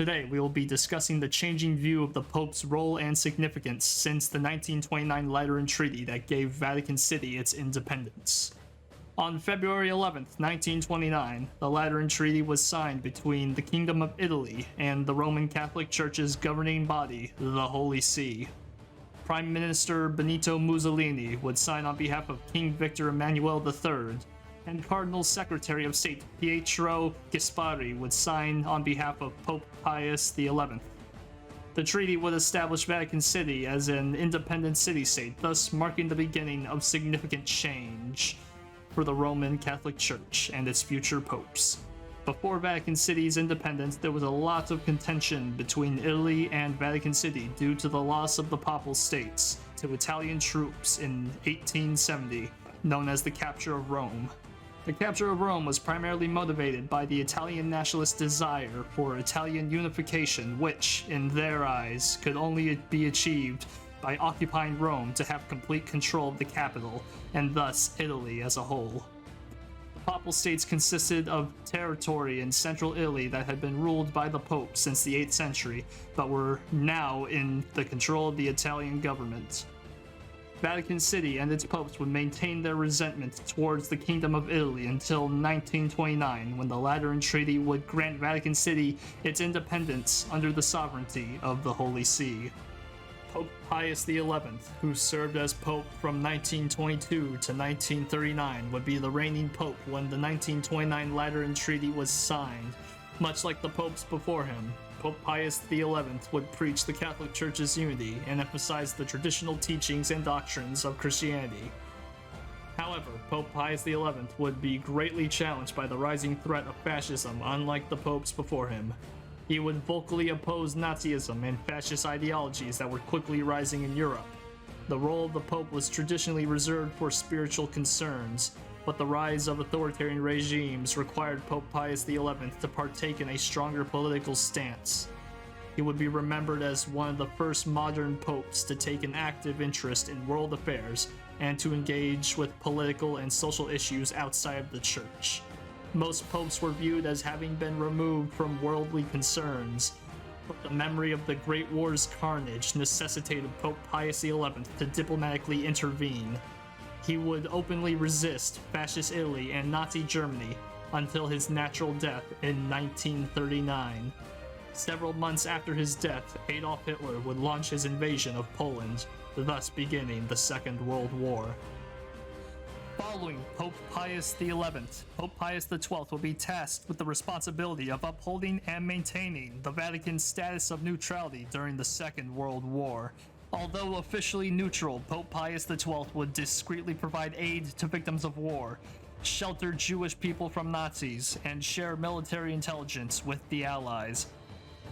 Today, we will be discussing the changing view of the Pope's role and significance since the 1929 Lateran Treaty that gave Vatican City its independence. On February 11, 1929, the Lateran Treaty was signed between the Kingdom of Italy and the Roman Catholic Church's governing body, the Holy See. Prime Minister Benito Mussolini would sign on behalf of King Victor Emmanuel III, and Cardinal Secretary of State Pietro Gasparri would sign on behalf of Pope Pius XI. The treaty would establish Vatican City as an independent city-state, thus marking the beginning of significant change for the Roman Catholic Church and its future popes. Before Vatican City's independence, there was a lot of contention between Italy and Vatican City due to the loss of the Papal States to Italian troops in 1870, known as the capture of Rome. The capture of Rome was primarily motivated by the Italian nationalist desire for Italian unification, which, in their eyes, could only be achieved by occupying Rome to have complete control of the capital, and thus Italy as a whole. The Papal States consisted of territory in central Italy that had been ruled by the Pope since the 8th century, but were now in the control of the Italian government. Vatican City and its popes would maintain their resentment towards the Kingdom of Italy until 1929, when the Lateran Treaty would grant Vatican City its independence under the sovereignty of the Holy See. Pope Pius XI, who served as Pope from 1922 to 1939, would be the reigning Pope when the 1929 Lateran Treaty was signed. Much like the popes before him, Pope Pius XI would preach the Catholic Church's unity and emphasize the traditional teachings and doctrines of Christianity. However, Pope Pius XI would be greatly challenged by the rising threat of fascism, unlike the popes before him. He would vocally oppose Nazism and fascist ideologies that were quickly rising in Europe. The role of the Pope was traditionally reserved for spiritual concerns, but the rise of authoritarian regimes required Pope Pius XI to partake in a stronger political stance. He would be remembered as one of the first modern popes to take an active interest in world affairs and to engage with political and social issues outside of the Church. Most popes were viewed as having been removed from worldly concerns, but the memory of the Great War's carnage necessitated Pope Pius XI to diplomatically intervene. He would openly resist fascist Italy and Nazi Germany until his natural death in 1939. Several months after his death, Adolf Hitler would launch his invasion of Poland, thus beginning the Second World War. Following Pope Pius XI, Pope Pius XII will be tasked with the responsibility of upholding and maintaining the Vatican's status of neutrality during the Second World War. Although officially neutral, Pope Pius XII would discreetly provide aid to victims of war, shelter Jewish people from Nazis, and share military intelligence with the Allies.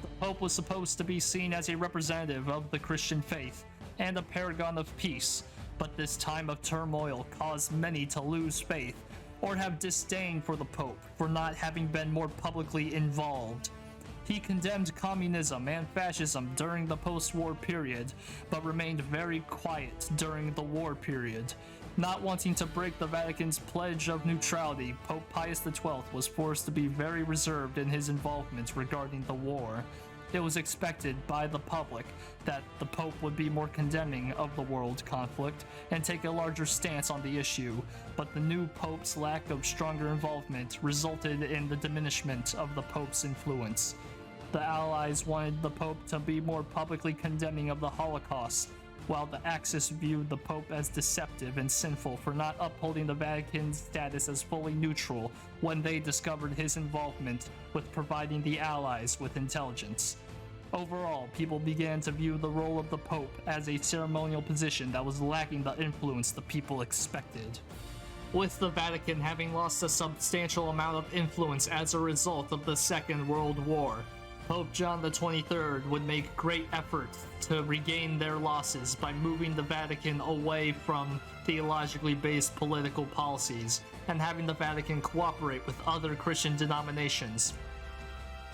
The Pope was supposed to be seen as a representative of the Christian faith and a paragon of peace, but this time of turmoil caused many to lose faith or have disdain for the Pope for not having been more publicly involved. He condemned communism and fascism during the post-war period, but remained very quiet during the war period. Not wanting to break the Vatican's pledge of neutrality, Pope Pius XII was forced to be very reserved in his involvement regarding the war. It was expected by the public that the Pope would be more condemning of the world conflict and take a larger stance on the issue, but the new Pope's lack of stronger involvement resulted in the diminishment of the Pope's influence. The Allies wanted the Pope to be more publicly condemning of the Holocaust, while the Axis viewed the Pope as deceptive and sinful for not upholding the Vatican's status as fully neutral when they discovered his involvement with providing the Allies with intelligence. Overall, people began to view the role of the Pope as a ceremonial position that was lacking the influence the people expected. With the Vatican having lost a substantial amount of influence as a result of the Second World War, Pope John XXIII would make great efforts to regain their losses by moving the Vatican away from theologically based political policies and having the Vatican cooperate with other Christian denominations.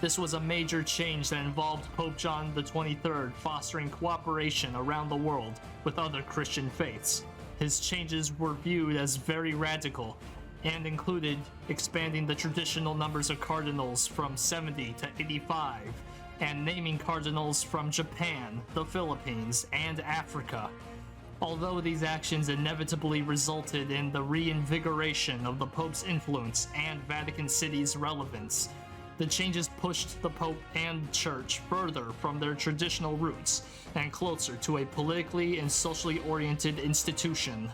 This was a major change that involved Pope John XXIII fostering cooperation around the world with other Christian faiths. His changes were viewed as very radical and included expanding the traditional numbers of cardinals from 70 to 85, and naming cardinals from Japan, the Philippines, and Africa. Although these actions inevitably resulted in the reinvigoration of the Pope's influence and Vatican City's relevance, the changes pushed the Pope and Church further from their traditional roots and closer to a politically and socially oriented institution.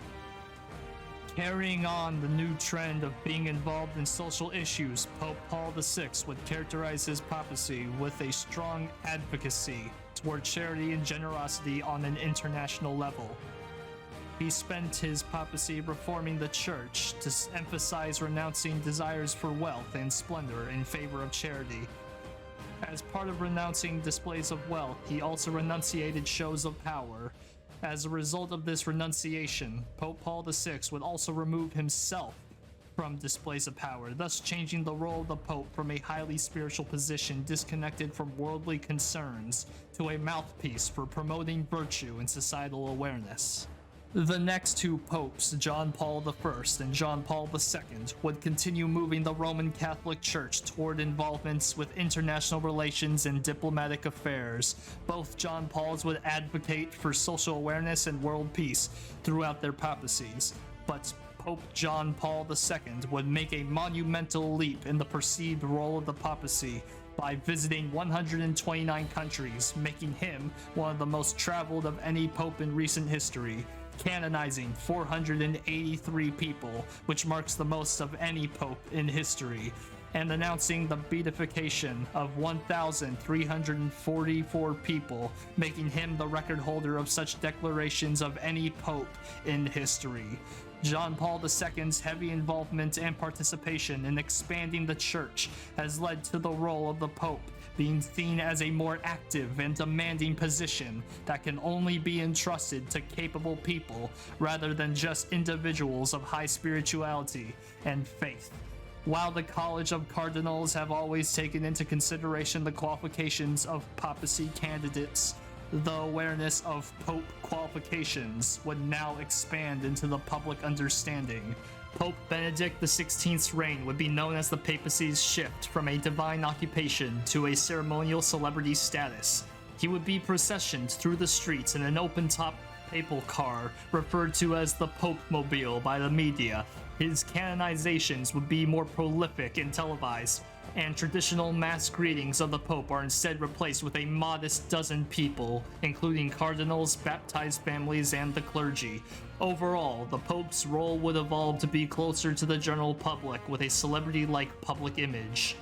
Carrying on the new trend of being involved in social issues, Pope Paul VI would characterize his papacy with a strong advocacy toward charity and generosity on an international level. He spent his papacy reforming the Church to emphasize renouncing desires for wealth and splendor in favor of charity. As part of renouncing displays of wealth, he also renunciated shows of power. As a result of this renunciation, Pope Paul VI would also remove himself from displays of power, thus changing the role of the Pope from a highly spiritual position disconnected from worldly concerns to a mouthpiece for promoting virtue and societal awareness. The next two popes, John Paul I and John Paul II, would continue moving the Roman Catholic Church toward involvements with international relations and diplomatic affairs. Both John Pauls would advocate for social awareness and world peace throughout their papacies, but Pope John Paul II would make a monumental leap in the perceived role of the papacy by visiting 129 countries, making him one of the most traveled of any pope in recent history, canonizing 483 people, which marks the most of any pope in history, and announcing the beatification of 1,344 people, making him the record holder of such declarations of any pope in history. John Paul II's heavy involvement and participation in expanding the Church has led to the role of the Pope being seen as a more active and demanding position that can only be entrusted to capable people rather than just individuals of high spirituality and faith. While the College of Cardinals have always taken into consideration the qualifications of papacy candidates, the awareness of Pope qualifications would now expand into the public understanding. Pope Benedict XVI's reign would be known as the papacy's shift from a divine occupation to a ceremonial celebrity status. He would be processioned through the streets in an open-top papal car referred to as the Pope Mobile by the media. His canonizations would be more prolific and televised, and traditional mass greetings of the Pope are instead replaced with a modest dozen people, including cardinals, baptized families, and the clergy. Overall, the Pope's role would evolve to be closer to the general public with a celebrity-like public image.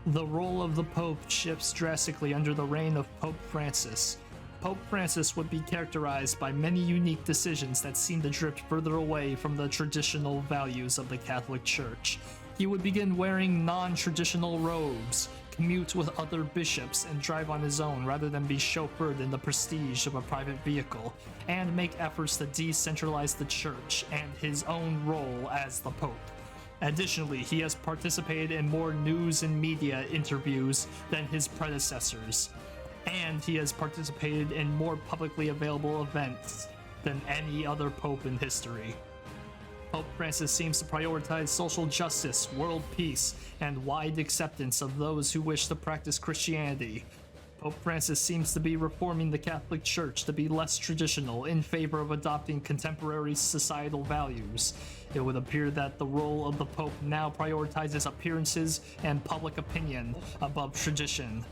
The role of the Pope shifts drastically under the reign of Pope Francis. Pope Francis would be characterized by many unique decisions that seem to drift further away from the traditional values of the Catholic Church. He would begin wearing non-traditional robes, commute with other bishops, and drive on his own rather than be chauffeured in the prestige of a private vehicle, and make efforts to decentralize the Church and his own role as the Pope. Additionally, he has participated in more news and media interviews than his predecessors, and he has participated in more publicly available events than any other pope in history. Pope Francis seems to prioritize social justice, world peace, and wide acceptance of those who wish to practice Christianity. Pope Francis seems to be reforming the Catholic Church to be less traditional in favor of adopting contemporary societal values. It would appear that the role of the Pope now prioritizes appearances and public opinion above tradition.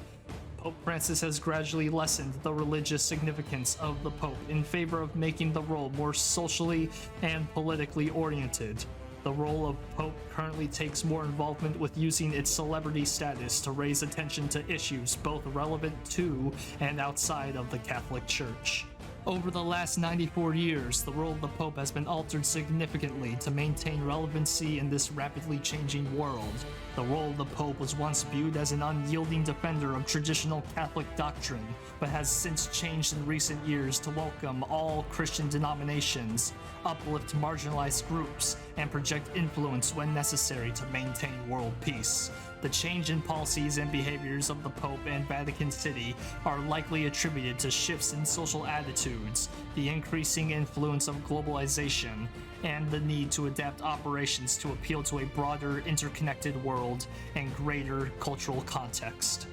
Pope Francis has gradually lessened the religious significance of the Pope in favor of making the role more socially and politically oriented. The role of Pope currently takes more involvement with using its celebrity status to raise attention to issues both relevant to and outside of the Catholic Church. Over the last 94 years, the role of the Pope has been altered significantly to maintain relevancy in this rapidly changing world. The role of the Pope was once viewed as an unyielding defender of traditional Catholic doctrine, but has since changed in recent years to welcome all Christian denominations, uplift marginalized groups, and project influence when necessary to maintain world peace. The change in policies and behaviors of the Pope and Vatican City are likely attributed to shifts in social attitudes, the increasing influence of globalization, and the need to adapt operations to appeal to a broader, interconnected world and greater cultural context.